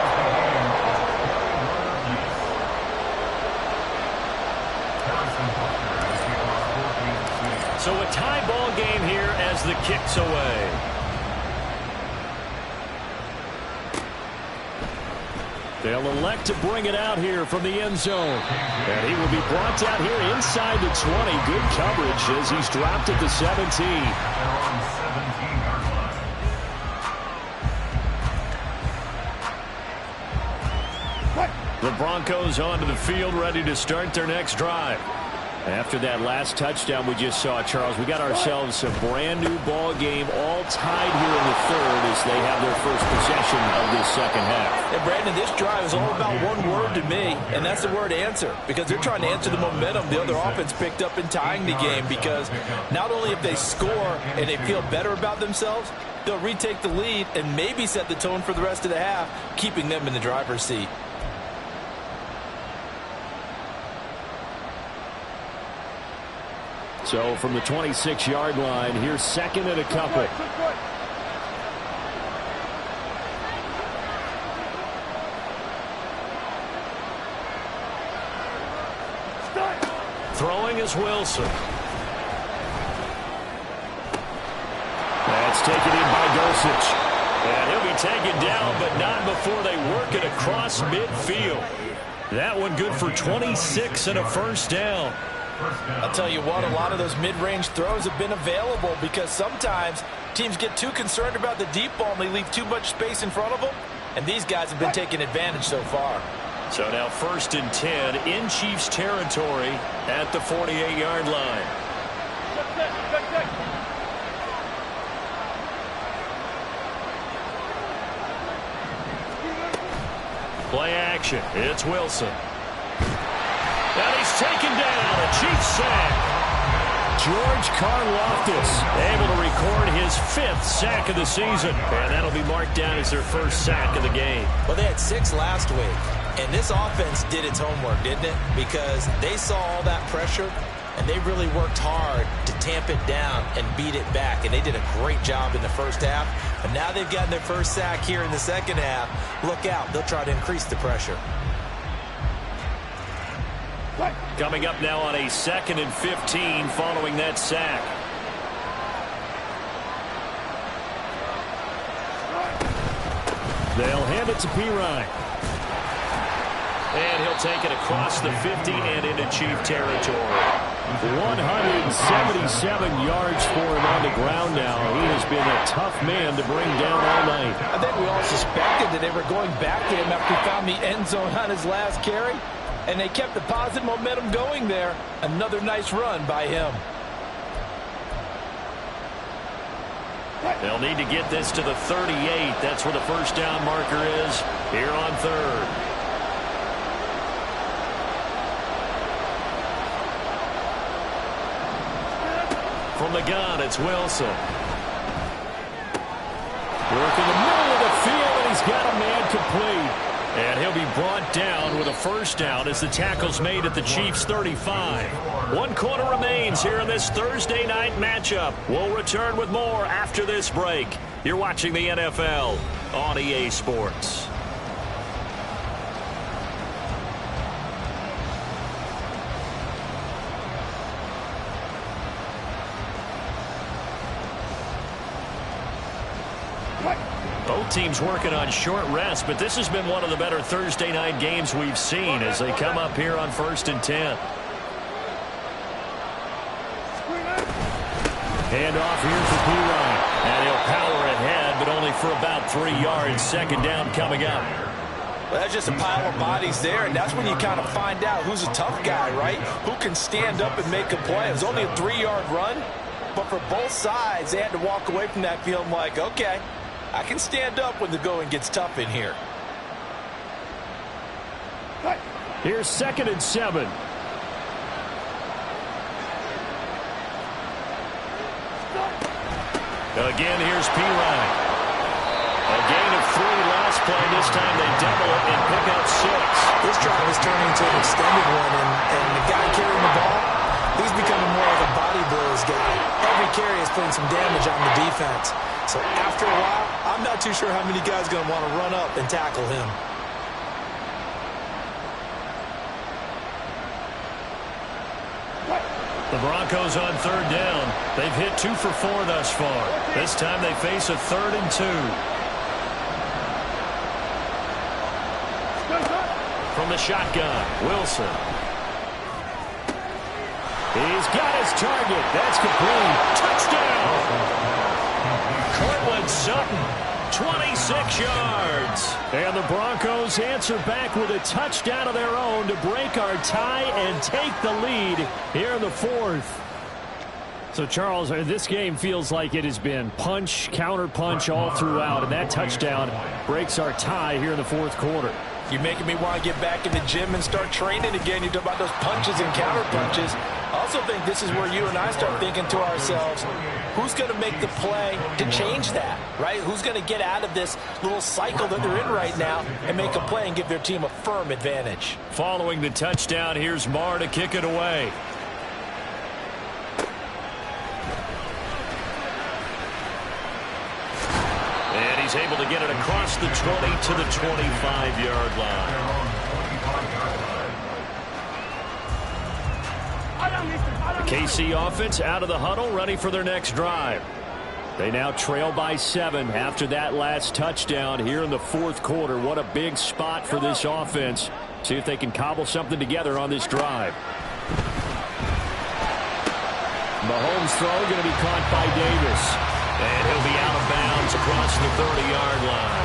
So a tie ball game here as the kick's away. They'll elect to bring it out here from the end zone. And he will be brought out here inside the 20. Good coverage as he's dropped at the 17. The Broncos onto the field, ready to start their next drive. After that last touchdown we just saw, Charles, we got ourselves a brand-new ball game, all tied here in the third as they have their first possession of this second half. And, Brandon, this drive is all about one word to me, and that's the word answer, because they're trying to answer the momentum the other offense picked up in tying the game, because not only if they score and they feel better about themselves, they'll retake the lead and maybe set the tone for the rest of the half, keeping them in the driver's seat. So from the 26-yard line, here's second and a couple. Throwing is Wilson. That's taken in by Dulcich. And he'll be taken down, but not before they work it across midfield. That one good for 26 and a first down. I'll tell you what, a lot of those mid-range throws have been available because sometimes teams get too concerned about the deep ball and they leave too much space in front of them, and these guys have been taking advantage so far. So now 1st and 10 in Chiefs territory at the 48-yard line. Play action. It's Wilson. And he's taken down. A Chiefs sack. George Karlaftis able to record his 5th sack of the season. And that'll be marked down as their first sack of the game. Well, they had 6 last week. And this offense did its homework, didn't it? Because they saw all that pressure, and they really worked hard to tamp it down and beat it back. And they did a great job in the first half. But now they've gotten their first sack here in the second half. Look out. They'll try to increase the pressure. What? Coming up now on a 2nd and 15 following that sack. They'll hand it to Pirine. And he'll take it across the 50 and into Chief territory. 177 yards for him on the ground now. He has been a tough man to bring down all night. I think we all suspected that they were going back to him after he found the end zone on his last carry. And they kept the positive momentum going there. Another nice run by him. They'll need to get this to the 38. That's where the first down marker is here on 3rd. From the gun, it's Wilson. Work in the middle of the field, and he's got a man complete. And he'll be brought down with a first down as the tackle's made at the Chiefs' 35. 1 quarter remains here in this Thursday night matchup. We'll return with more after this break. You're watching the NFL on EA Sports. Both teams working on short rest, but this has been one of the better Thursday night games we've seen as they come up here on 1st and 10. Hand off here for Pirine. And he'll power ahead, but only for about 3 yards. 2nd down coming up. Well, that's just a pile of bodies there, and that's when you kind of find out who's a tough guy, right? Who can stand up and make a play. It was only a 3-yard run, but for both sides, they had to walk away from that feeling like, okay, I can stand up when the going gets tough in here. Here's 2nd and 7. Again, here's Pirine. A gain of 3 last play. This time they double it and pick up 6. This drive is turning into an extended one, and the guy carrying the ball, he's becoming more of a body blows guy. Every carry is putting some damage on the defense. So after a while, I'm not too sure how many guys are going to want to run up and tackle him. The Broncos on 3rd down. They've hit 2 for 4 thus far. This time they face a 3rd and 2. From the shotgun, Wilson. He's got his target. That's complete. Touchdown! Cortland Sutton, 26 yards. And the Broncos answer back with a touchdown of their own to break our tie and take the lead here in the 4th. So, Charles, this game feels like it has been punch, counter punch all throughout, and that touchdown breaks our tie here in the 4th quarter. You're making me want to get back in the gym and start training again. You talk about those punches and counter punches. I also think this is where you and I start thinking to ourselves, who's going to make the play to change that, right? Who's going to get out of this little cycle that they're in right now and make a play and give their team a firm advantage? Following the touchdown, here's Marr to kick it away. And he's able to get it across the 20 to the 25-yard line. The KC offense out of the huddle, ready for their next drive. They now trail by 7 after that last touchdown here in the 4th quarter. What a big spot for this offense. See if they can cobble something together on this drive. Mahomes' throw going to be caught by Davis. And he'll be out of bounds across the 30-yard line.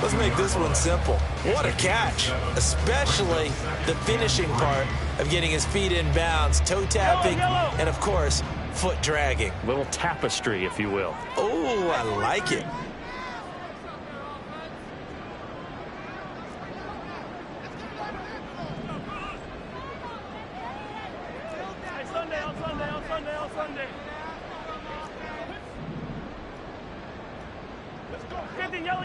Let's make this one simple. What a catch, especially the finishing part of getting his feet in bounds, toe tapping, and of course, foot dragging. Little tapestry, if you will. Oh, I like it. On Sunday. 50, yellow.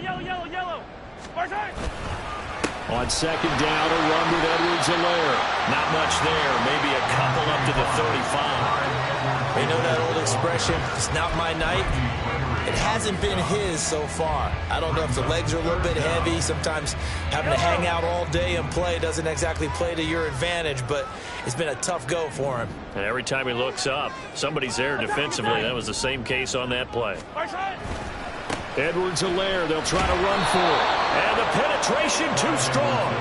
On 2nd down, a run with Edwards-Helaire. Not much there. Maybe a couple up to the 35. You know that old expression, it's not my night. It hasn't been his so far. I don't know if the legs are a little bit heavy. Sometimes having to hang out all day and play doesn't exactly play to your advantage, but it's been a tough go for him. And every time he looks up, somebody's there defensively. That was the same case on that play. Edwards-Helaire, they'll try to run for it. And the penetration too strong.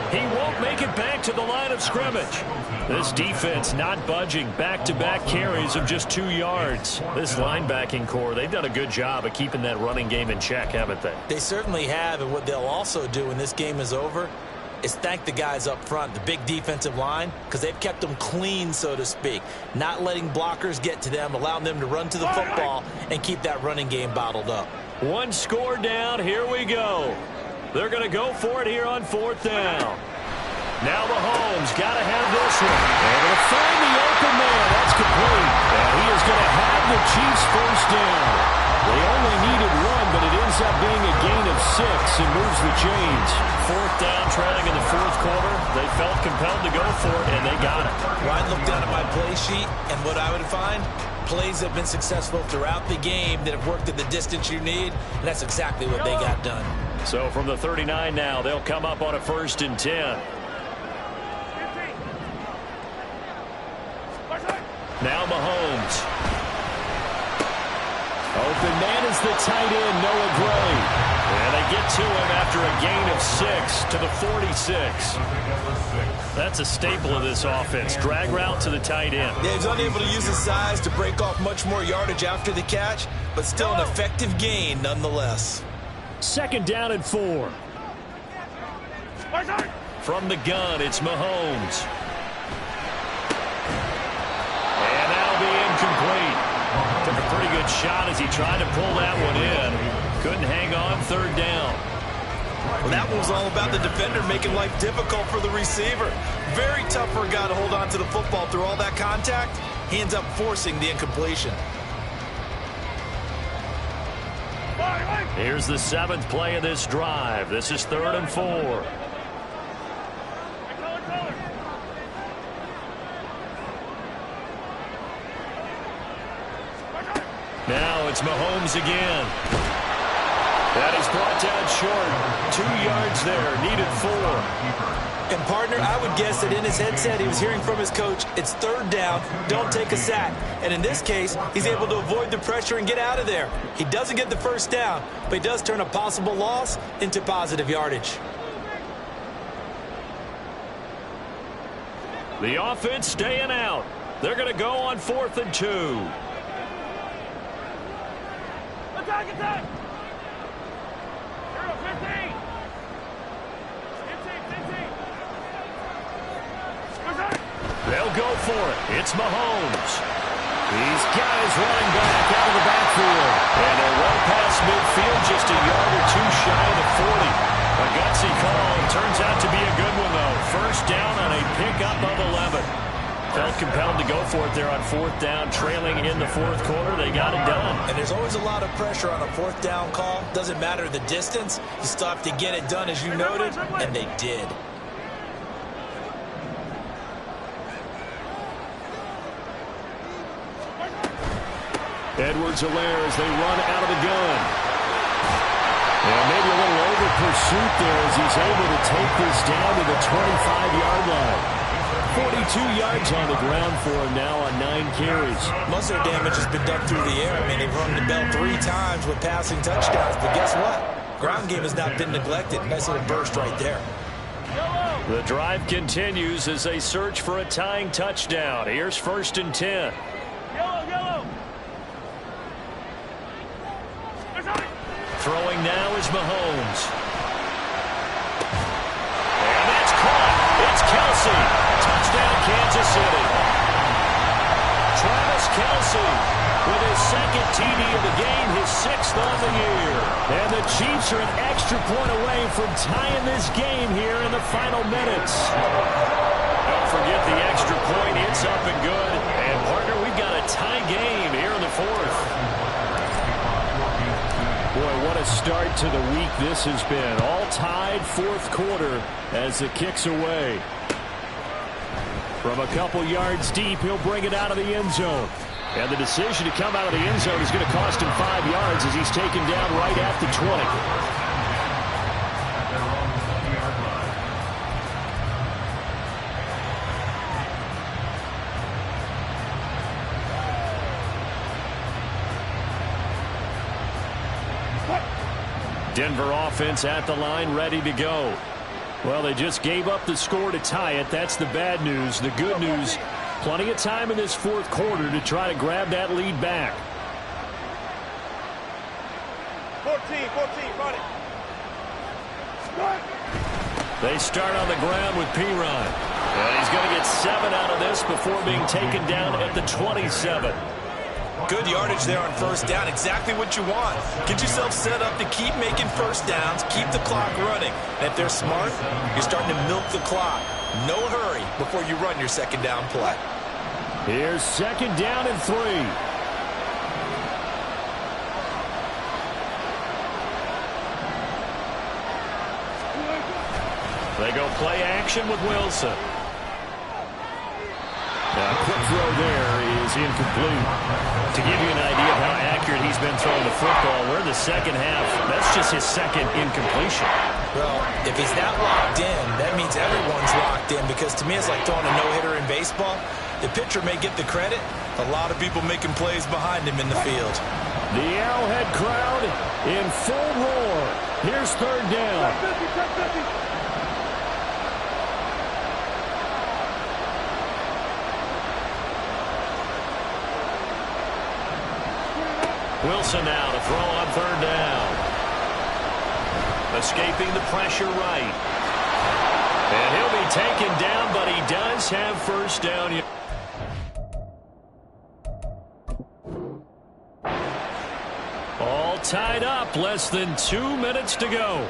He won't make it back to the line of scrimmage. This defense not budging. Back-to-back carries of just 2 yards. This linebacking core, they've done a good job of keeping that running game in check, haven't they? They certainly have, and what they'll also do when this game is over is thank the guys up front, the big defensive line, because they've kept them clean, so to speak. Not letting blockers get to them, allowing them to run to the football and keep that running game bottled up. One score down. Here we go. They're going to go for it here on 4th down. Now Mahomes got to have this one. Able to find the open man. That's complete. And he is going to have the Chiefs first down. They only needed 1, but it ends up being a gain of 6 and moves the chains. 4th down, trailing in the 4th quarter. They felt compelled to go for it, and they got it. Well, I'd look down at my play sheet, and what I would find, plays have been successful throughout the game that have worked at the distance you need, and that's exactly what they got done. So from the 39 now, they'll come up on a 1st and 10. Now Mahomes. Open man is the tight end, Noah Gray. And they get to him after a gain of 6 to the 46. That's a staple of this offense. Drag route to the tight end. Yeah, he's unable to use his size to break off much more yardage after the catch, but still an effective gain nonetheless. 2nd down and 4. From the gun, it's Mahomes. And that'll be incomplete. Took a pretty good shot as he tried to pull that one in. Couldn't hang on. 3rd down. Well, that one was all about the defender making life difficult for the receiver. Very tough for a guy to hold on to the football through all that contact. He ends up forcing the incompletion. Here's the 7th play of this drive. This is 3rd and 4. Now it's Mahomes again. That is brought down short. 2 yards there. Needed 4. And, partner, I would guess that in his headset he was hearing from his coach, it's 3rd down, don't take a sack. And in this case, he's able to avoid the pressure and get out of there. He doesn't get the 1st down, but he does turn a possible loss into positive yardage. The offense staying out. They're going to go on 4th and 2. Attack! 15! They'll go for it. It's Mahomes. He's got his running back out of the backfield. And they'll run past midfield just a yard or 2 shy of the 40. A gutsy call. Turns out to be a good one, though. 1st down on a pickup of 11. Felt compelled to go for it there on 4th down, trailing in the 4th quarter. They got it done. And there's always a lot of pressure on a 4th down call. Doesn't matter the distance. You still have to get it done, as you noted, and they did. Edwards-Helaire as they run out of the gun. And maybe a little over pursuit there as he's able to take this down to the 25-yard line. 42 yards on the ground for him now on 9 carries. Most of their damage has been done through the air. I mean, they've rung the bell 3 times with passing touchdowns, but guess what? Ground game has not been neglected. Nice little burst right there. The drive continues as they search for a tying touchdown. Here's 1st and 10. Yellow! Throwing now is Mahomes. And that's caught. It's Kelsey. Touchdown, Kansas City. Travis Kelsey with his 2nd TD of the game, his 6th on the year. And the Chiefs are an extra point away from tying this game here in the final minutes. Don't forget the extra point. It's up and good. And, partner, we've got a tie game here in the 4th. Boy, what a start to the week this has been. All tied 4th quarter as the kick's away. From a couple yards deep, he'll bring it out of the end zone. And the decision to come out of the end zone is going to cost him 5 yards. yards as he's taken down right at the 20. At their own 20-yard line. Denver offense at the line, ready to go. Well, they just gave up the score to tie it. That's the bad news. The good news, plenty of time in this fourth quarter to try to grab that lead back. 14, run it. They start on the ground with Piron. And he's going to get 7 out of this before being taken down at the 27. Good yardage there on first down. Exactly what you want. Get yourself set up to keep making first downs, keep the clock running. And if they're smart, you're starting to milk the clock. No hurry before you run your second down play. Here's second down and 3. They go play action with Wilson. A quick throw there is incomplete. To give you an idea of how accurate he's been throwing the football, we're in the second half. That's just his second incompletion. Well, if he's that locked in, that means everyone's locked in, because to me it's like throwing a no-hitter in baseball. The pitcher may get the credit. A lot of people making plays behind him in the field. The Arrowhead crowd in full roar. Here's third down. Wilson now to throw on third down. Escaping the pressure right. And he'll be taken down, but he does have first down. All tied up, less than 2 minutes to go.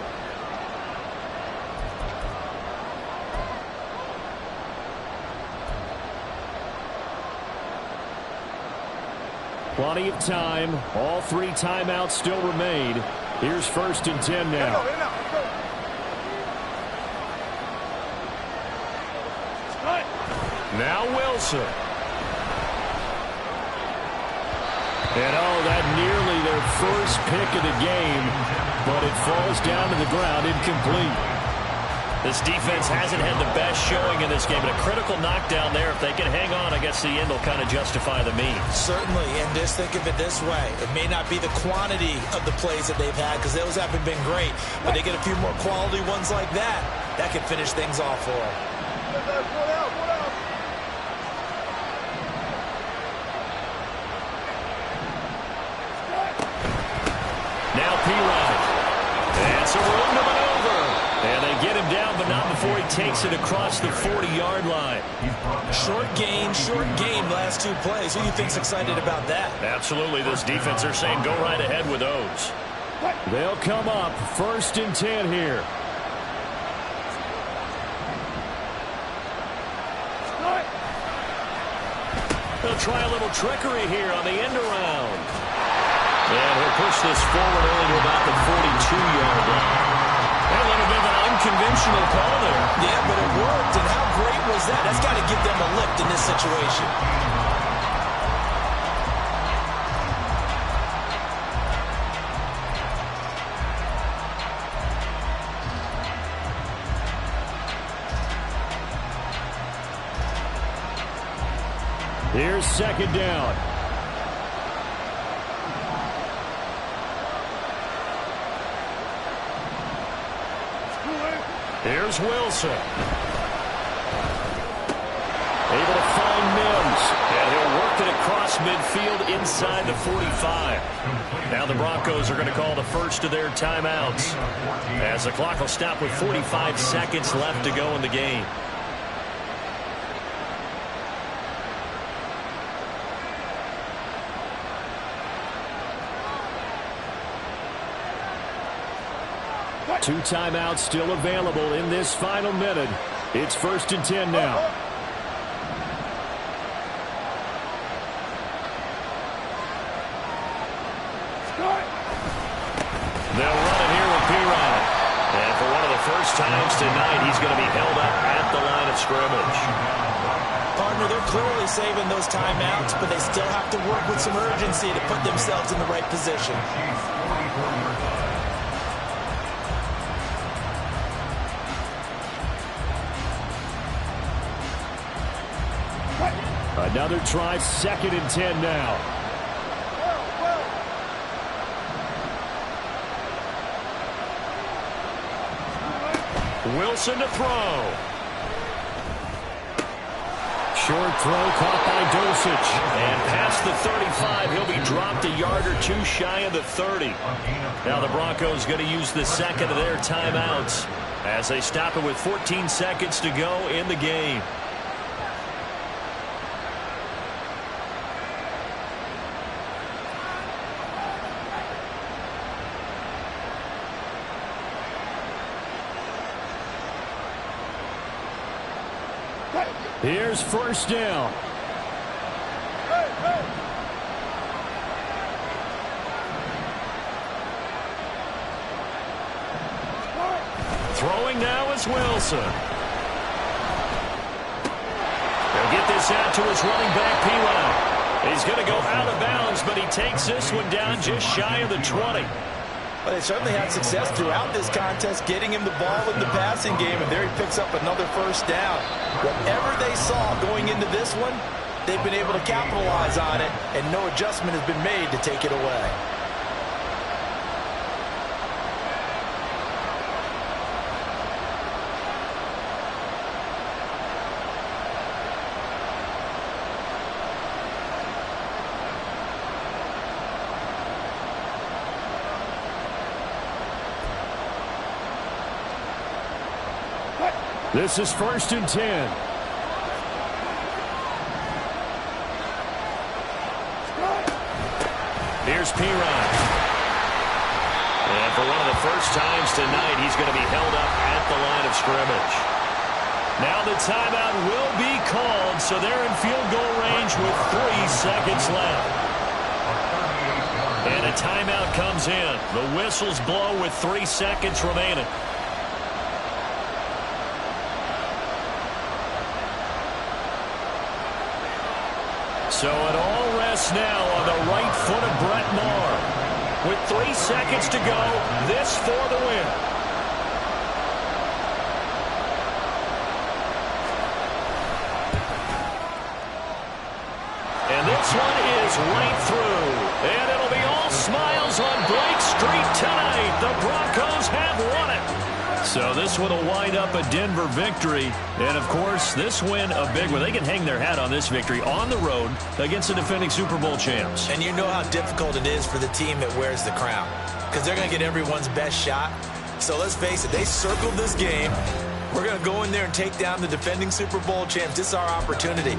Plenty of time. All 3 timeouts still remain. Here's first and 10 now. Now Wilson. And that nearly their first pick of the game, but it falls down to the ground incomplete. This defense hasn't had the best showing in this game, but a critical knockdown there. If they can hang on, I guess the end will kind of justify the means. Certainly, and just think of it this way. It may not be the quantity of the plays that they've had, because those haven't been great, but they get a few more quality ones like that. That can finish things off for them. Now Piron. And so we're on to maneuver. And they get him down, but not before he takes it across the 40-yard line. Short game last 2 plays. Who do you think's excited about that? Absolutely. This defense, they're saying go right ahead with those. They'll come up first and 10 here. They'll try a little trickery here on the end around. And he'll push this forward only to about the 42-yard line. A little bit of an unconventional call there. Yeah, but it worked, and how great was that? That's got to give them a lift in this situation. Here's second down. Here's Wilson. Able to find Mims. And he'll work it across midfield inside the 45. Now the Broncos are going to call the first of their timeouts, as the clock will stop with 45 seconds left to go in the game. Two timeouts still available in this final minute. It's first and 10 now. They'll run it here with Piron. And for one of the first times tonight, he's going to be held up at the line of scrimmage. Partner, they're clearly saving those timeouts, but they still have to work with some urgency to put themselves in the right position. Another try, 2nd and 10 now. Wilson to throw. Short throw caught by Dosich. And past the 35, he'll be dropped a yard or two shy of the 30. Now the Broncos going to use the second of their timeouts as they stop it with 14 seconds to go in the game. Here's 1st down. Throwing now is Wilson. They'll get this out to his running back, P-Line. He's going to go out of bounds, but he takes this one down just shy of the 20. Well, they certainly had success throughout this contest getting him the ball in the passing game, and there he picks up another 1st down. Whatever they saw going into this one, they've been able to capitalize on it, and no adjustment has been made to take it away. This is 1st and 10. Here's P-Ryan. And for one of the first times tonight, he's going to be held up at the line of scrimmage. Now the timeout will be called, so they're in field goal range with 3 seconds left. And a timeout comes in. The whistles blow with 3 seconds remaining. So it all rests now on the right foot of Brett Maher. With 3 seconds to go, this for the win. And this one is right through. And it'll be all smiles on Blake Street tonight. The Broncos have won it. So this one will wind up a Denver victory. And, of course, this win a big one. They can hang their hat on this victory on the road against the defending Super Bowl champs. And you know how difficult it is for the team that wears the crown, because they're going to get everyone's best shot. So let's face it, they circled this game. We're going to go in there and take down the defending Super Bowl champs. This is our opportunity.